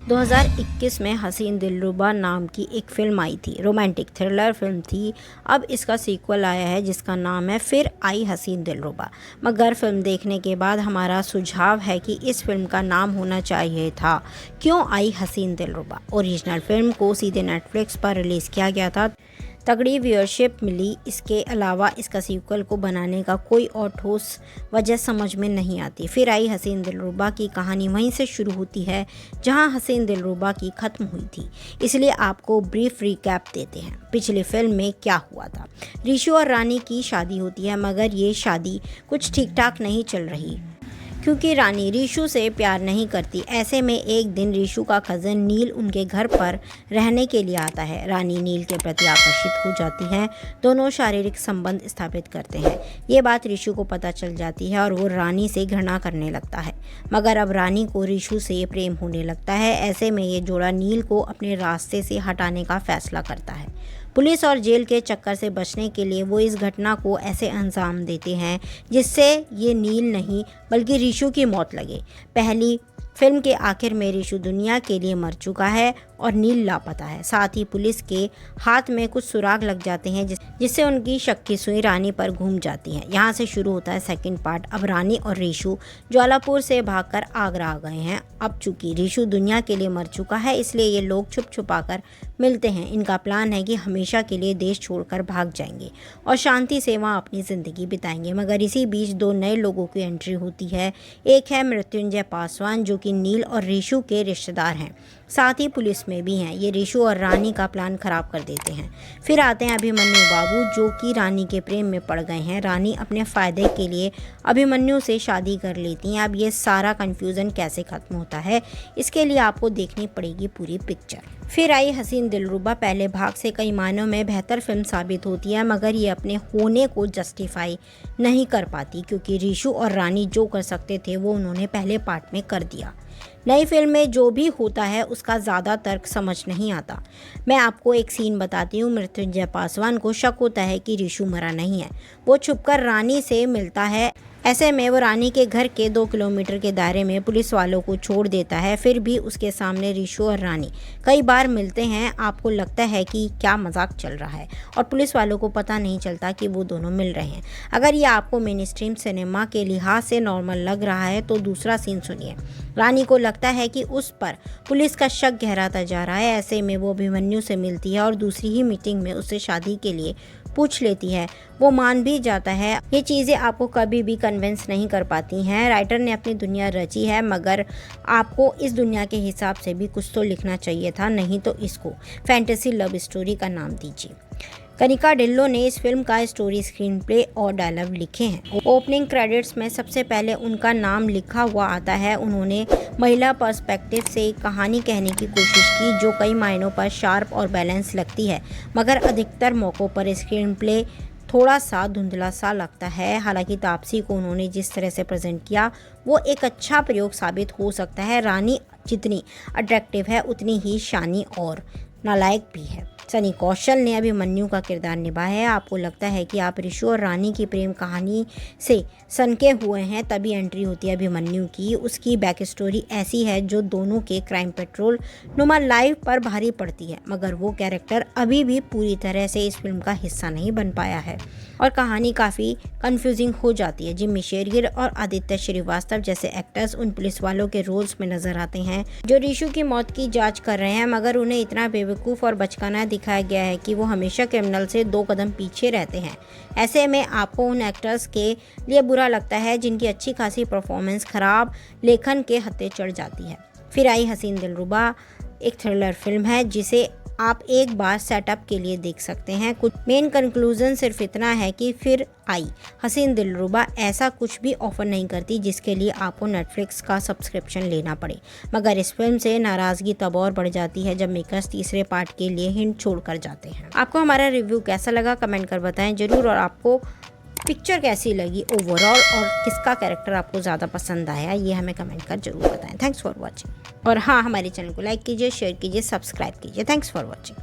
2021 में हसीन दिलरुबा नाम की एक फ़िल्म आई थी। रोमांटिक थ्रिलर फिल्म थी। अब इसका सीक्वल आया है जिसका नाम है फिर आई हसीन दिलरुबा। मगर फिल्म देखने के बाद हमारा सुझाव है कि इस फिल्म का नाम होना चाहिए था क्यों आई हसीन दिलरुबा। ओरिजिनल फिल्म को सीधे नेटफ्लिक्स पर रिलीज़ किया गया था, तगड़ी व्यूअरशिप मिली। इसके अलावा इसका सीक्वल को बनाने का कोई और ठोस वजह समझ में नहीं आती। फिर आई हसीन दिलरुबा की कहानी वहीं से शुरू होती है जहां हसीन दिलरुबा की ख़त्म हुई थी। इसलिए आपको ब्रीफ रिकैप देते हैं। पिछली फिल्म में क्या हुआ था। ऋषु और रानी की शादी होती है, मगर ये शादी कुछ ठीक ठाक नहीं चल रही क्योंकि रानी ऋषु से प्यार नहीं करती। ऐसे में एक दिन ऋषु का कज़न नील उनके घर पर रहने के लिए आता है। रानी नील के प्रति आकर्षित हो जाती है। दोनों शारीरिक संबंध स्थापित करते हैं। ये बात ऋषु को पता चल जाती है और वो रानी से घृणा करने लगता है। मगर अब रानी को ऋषु से प्रेम होने लगता है। ऐसे में ये जोड़ा नील को अपने रास्ते से हटाने का फैसला करता है। पुलिस और जेल के चक्कर से बचने के लिए वो इस घटना को ऐसे अंजाम देते हैं जिससे ये नील नहीं बल्कि ऋषु की मौत लगे। पहली फिल्म के आखिर में ऋषु दुनिया के लिए मर चुका है और नील लापता है। साथ ही पुलिस के हाथ में कुछ सुराग लग जाते हैं जिससे उनकी शक की सुई रानी पर घूम जाती है। यहाँ से शुरू होता है सेकंड पार्ट। अब रानी और ऋषु ज्वालापुर से भागकर आगरा आ गए हैं। अब चूंकि ऋषु दुनिया के लिए मर चुका है, इसलिए ये लोग छुप छुपाकर मिलते हैं। इनका प्लान है कि हमेशा के लिए देश छोड़कर भाग जाएंगे और शांति से वहाँ अपनी ज़िंदगी बिताएंगे। मगर इसी बीच दो नए लोगों की एंट्री होती है। एक है मृत्युंजय पासवान जो कि नील और ऋषु के रिश्तेदार हैं, साथ ही पुलिस में भी हैं। ये ऋषु और रानी का प्लान खराब कर देते हैं। फिर आते हैं अभिमन्यु बाबू जो कि रानी के प्रेम में पड़ गए हैं। रानी अपने फ़ायदे के लिए अभिमन्यु से शादी कर लेती हैं। अब ये सारा कन्फ्यूज़न कैसे ख़त्म होता है, इसके लिए आपको देखनी पड़ेगी पूरी पिक्चर। फिर आई हसीन दिलरुबा पहले भाग से कई मायनों में बेहतर फिल्म साबित होती है, मगर ये अपने होने को जस्टिफाई नहीं कर पाती क्योंकि ऋषु और रानी जो कर सकते थे वो उन्होंने पहले पार्ट में कर दिया। नई फिल्म में जो भी होता है उसका ज़्यादा तर्क समझ नहीं आता। मैं आपको एक सीन बताती हूँ। मृत्युंजय पासवान को शक होता है कि ऋषु मरा नहीं है। वो छुपकर रानी से मिलता है। ऐसे में वो रानी के घर के 2 किलोमीटर के दायरे में पुलिस वालों को छोड़ देता है। फिर भी उसके सामने ऋषु और रानी कई बार मिलते हैं। आपको लगता है कि क्या मजाक चल रहा है और पुलिस वालों को पता नहीं चलता कि वो दोनों मिल रहे हैं। अगर ये आपको मेन स्ट्रीम सिनेमा के लिहाज से नॉर्मल लग रहा है तो दूसरा सीन सुनिए। रानी को लगता है कि उस पर पुलिस का शक गहराता जा रहा है। ऐसे में वो अभिमन्यु से मिलती है और दूसरी ही मीटिंग में उससे शादी के लिए पूछ लेती है। वो मान भी जाता है। ये चीज़ें आपको कभी भी कन्विंस नहीं कर पाती हैं। राइटर ने अपनी दुनिया रची है, मगर आपको इस दुनिया के हिसाब से भी कुछ तो लिखना चाहिए था, नहीं तो इसको फैंटेसी लव स्टोरी का नाम दीजिए। कनिका ढिल्लों ने इस फिल्म का स्टोरी, स्क्रीन प्ले और डायलॉग लिखे हैं। ओपनिंग क्रेडिट्स में सबसे पहले उनका नाम लिखा हुआ आता है। उन्होंने महिला पर्सपेक्टिव से एक कहानी कहने की कोशिश की जो कई मायनों पर शार्प और बैलेंस लगती है, मगर अधिकतर मौक़ों पर स्क्रीन प्ले थोड़ा सा धुंधला सा लगता है। हालांकि तापसी को उन्होंने जिस तरह से प्रेजेंट किया वो एक अच्छा प्रयोग साबित हो सकता है। रानी जितनी अट्रैक्टिव है उतनी ही शानी और नालायक भी है। सनी कौशल ने अभिमन्यु का किरदार निभाया है। आपको लगता है कि आप ऋषु और रानी की प्रेम कहानी से सनके हुए हैं, तभी एंट्री होती है अभिमन्यु की। उसकी बैक स्टोरी ऐसी है जो दोनों के क्राइम पेट्रोल नुमा लाइफ पर भारी पड़ती है, मगर वो कैरेक्टर अभी भी पूरी तरह से इस फिल्म का हिस्सा नहीं बन पाया है और कहानी काफ़ी कंफ्यूजिंग हो जाती है। जिम्मी शेरगिल और आदित्य श्रीवास्तव जैसे एक्टर्स उन पुलिस वालों के रोल्स में नजर आते हैं जो ऋषु की मौत की जांच कर रहे हैं, मगर उन्हें इतना बेवकूफ़ और बचकाना दिखाया गया है कि वो हमेशा क्रिमिनल से 2 कदम पीछे रहते हैं। ऐसे में आपको उन एक्टर्स के लिए बुरा लगता है जिनकी अच्छी खासी परफॉर्मेंस खराब लेखन के हत्थे चढ़ जाती है। फिर आई हसीन दिलरुबा एक थ्रिलर फिल्म है जिसे आप एक बार सेटअप के लिए देख सकते हैं। कुछ मेन कंक्लूजन सिर्फ इतना है कि फिर आई हसीन दिलरुबा ऐसा कुछ भी ऑफर नहीं करती जिसके लिए आपको नेटफ्लिक्स का सब्सक्रिप्शन लेना पड़े। मगर इस फिल्म से नाराज़गी तब और बढ़ जाती है जब मेकर्स तीसरे पार्ट के लिए हिंट छोड़कर जाते हैं। आपको हमारा रिव्यू कैसा लगा कमेंट कर बताएं जरूर, और आपको पिक्चर कैसी लगी ओवरऑल और किसका कैरेक्टर आपको ज़्यादा पसंद आया ये हमें कमेंट कर जरूर बताएं। Thanks for watching. और हाँ, हमारे चैनल को लाइक कीजिए, शेयर कीजिए, सब्सक्राइब कीजिए। Thanks for watching.